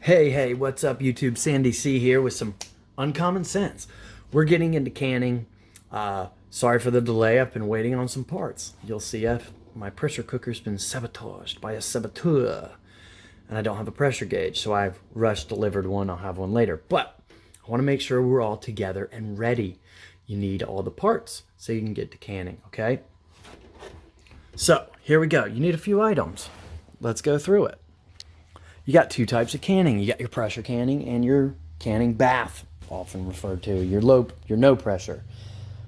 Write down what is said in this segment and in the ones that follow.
Hey, what's up, YouTube? Sandy C here with some uncommon sense. We're getting into canning. Sorry for the delay. I've been waiting on some parts. You'll see my pressure cooker's been sabotaged by a saboteur, and I don't have a pressure gauge, so I've rushed delivered one. I'll have one later. But I want to make sure we're all together and ready. You need all the parts so you can get to canning, okay? So here we go. You need a few items. Let's go through it. You got two types of canning. You got your pressure canning and your canning bath, often referred to, your no pressure.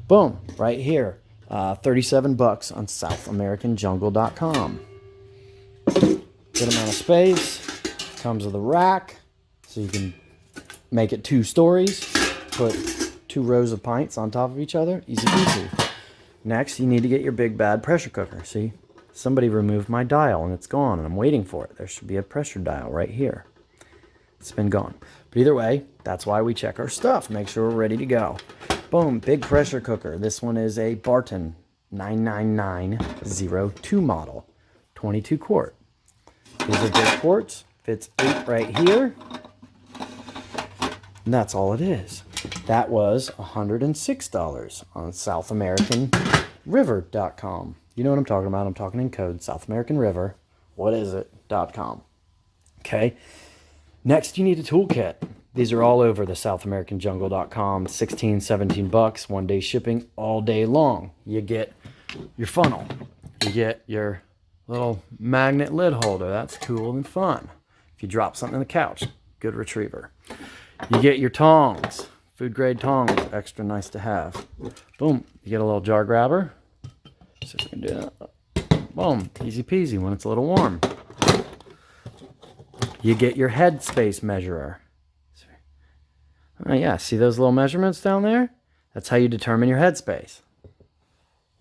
Boom, right here. 37 bucks on SouthAmericanJungle.com. Good amount of space. Comes with a rack, so you can make it 2 stories. Put 2 rows of pints on top of each other. Easy peasy. Next, you need to get your big bad pressure cooker. See? Somebody removed my dial and it's gone and I'm waiting for it. There should be a pressure dial right here. It's been gone. But either way, that's why we check our stuff. Make sure we're ready to go. Boom, big pressure cooker. This one is a Barton 99902 model. 22 quart. These are big quarts. Fits 8 right here. And that's all it is. That was $106 on SouthAmericanRiver.com. You know what I'm talking about. I'm talking in code. South American River. What is it.com. Okay. Next, you need a toolkit. These are all over the SouthAmericanJungle.com. 16, 17 bucks. 1-day shipping all day long. You get your funnel. You get your little magnet lid holder. That's cool and fun. If you drop something on the couch, good retriever. You get your tongs. Food grade tongs. Extra nice to have. Boom. You get a little jar grabber. See if we can do that. Boom. Easy peasy when it's a little warm. You get your headspace measurer. Oh yeah, see those little measurements down there? That's how you determine your headspace.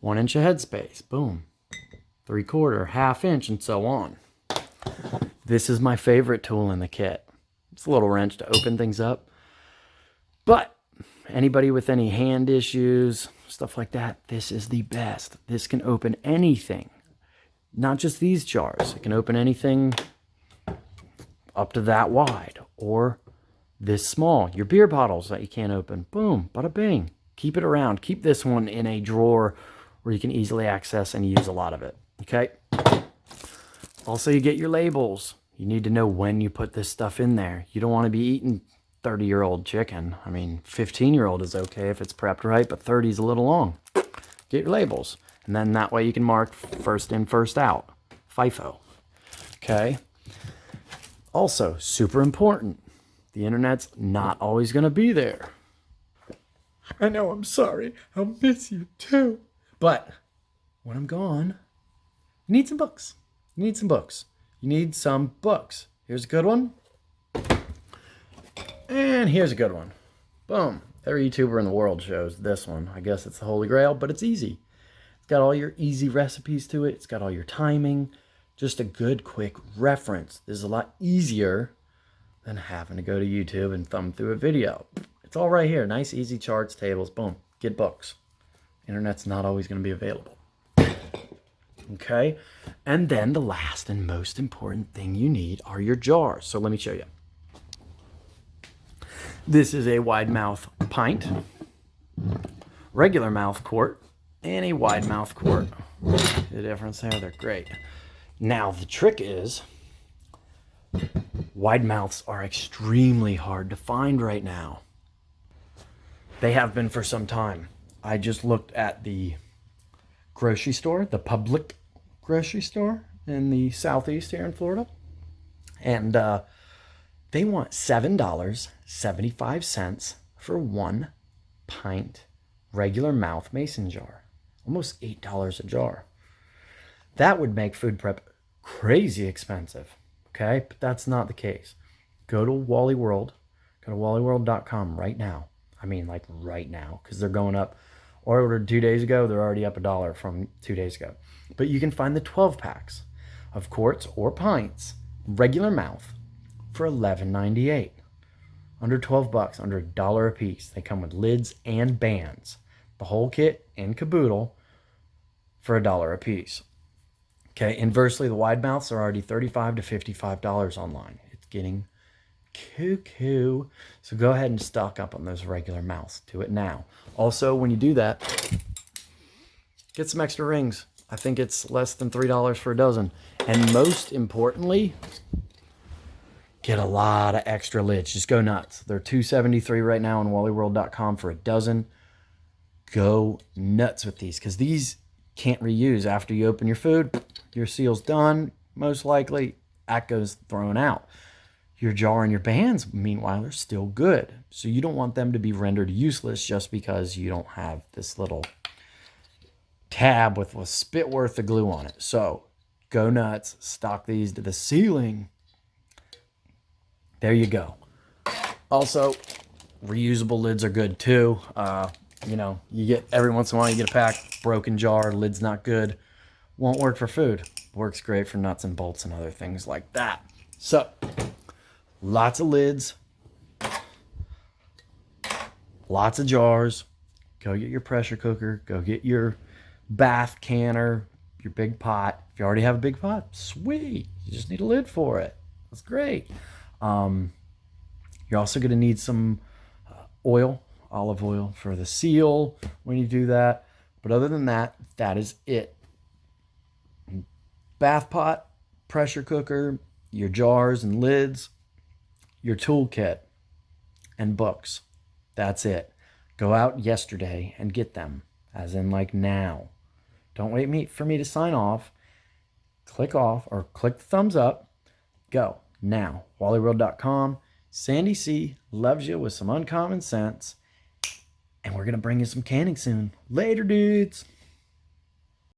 1 inch of headspace. Boom. 3/4, 1/2 inch, and so on. This is my favorite tool in the kit. It's a little wrench to open things up. But anybody with any hand issues, stuff like that, this is the best. This can open anything. Not just these jars. It can open anything up to that wide or this small. Your beer bottles that you can't open. Boom, bada bing. Keep it around. Keep this one in a drawer where you can easily access and use a lot of it. Okay? Also, you get your labels. You need to know when you put this stuff in there. You don't want to be eating 30-year-old chicken. I mean, 15-year-old is okay if it's prepped right, but 30 is a little long. Get your labels. And then that way you can mark first in, first out. FIFO. Okay? Also, super important. The internet's not always going to be there. I know, I'm sorry. I'll miss you too. But when I'm gone, you need some books. You need some books. You need some books. Here's a good one. And here's a good one. Boom. Every YouTuber in the world shows this one. I guess it's the Holy Grail, but it's easy. It's got all your easy recipes to it. It's got all your timing. Just a good, quick reference. This is a lot easier than having to go to YouTube and thumb through a video. It's all right here. Nice, easy charts, tables. Boom. Get books. Internet's not always going to be available. Okay? And then the last and most important thing you need are your jars. So let me show you. This is a wide mouth pint, regular mouth quart, and a wide mouth quart. See the difference there? They're great. Now, the trick is wide mouths are extremely hard to find right now. They have been for some time. I just looked at the grocery store, the public grocery store in the southeast here in Florida, and they want $7.75 for 1 pint regular mouth mason jar. Almost $8 a jar. That would make food prep crazy expensive. Okay? But that's not the case. Go to Wally World. Go to wallyworld.com right now. I mean, like right now, because they're going up. Or ordered 2 days ago, they're already up $1 from 2 days ago. But you can find the 12 packs of quarts or pints, regular mouth, for $11.98. Under 12 bucks, under $1 a piece. They come with lids and bands. The whole kit and caboodle for $1 a piece. Okay, inversely, the wide mouths are already $35 to $55 online. It's getting cuckoo. So go ahead and stock up on those regular mouse. Do it now. Also, when you do that, get some extra rings. I think it's less than $3 for a dozen. And most importantly, get a lot of extra lids. Just go nuts. They're $2.73 right now on wallyworld.com for a dozen. Go nuts with these, because these can't reuse. After you open your food, your seal's done. Most likely, that goes thrown out. Your jar and your bands, meanwhile, are still good. So you don't want them to be rendered useless just because you don't have this little tab with a spit worth of glue on it. So go nuts. Stock these to the ceiling. There you go. Also, reusable lids are good too. You know, you get every once in a while, you get a pack, broken jar, lid's not good. Won't work for food. Works great for nuts and bolts and other things like that. So, lots of lids, lots of jars. Go get your pressure cooker. Go get your bath canner, your big pot. If you already have a big pot, sweet. You just need a lid for it. That's great. You're also going to need some oil, olive oil for the seal when you do that. But other than that, that is it. Bath pot, pressure cooker, your jars and lids, your toolkit, and books. That's it. Go out yesterday and get them, as in like now. Don't wait for me to sign off. Click off or click the thumbs up. Go now. wallyworld.com. Sandy C loves you with some uncommon sense. And we're going to bring you some canning soon. Later, dudes.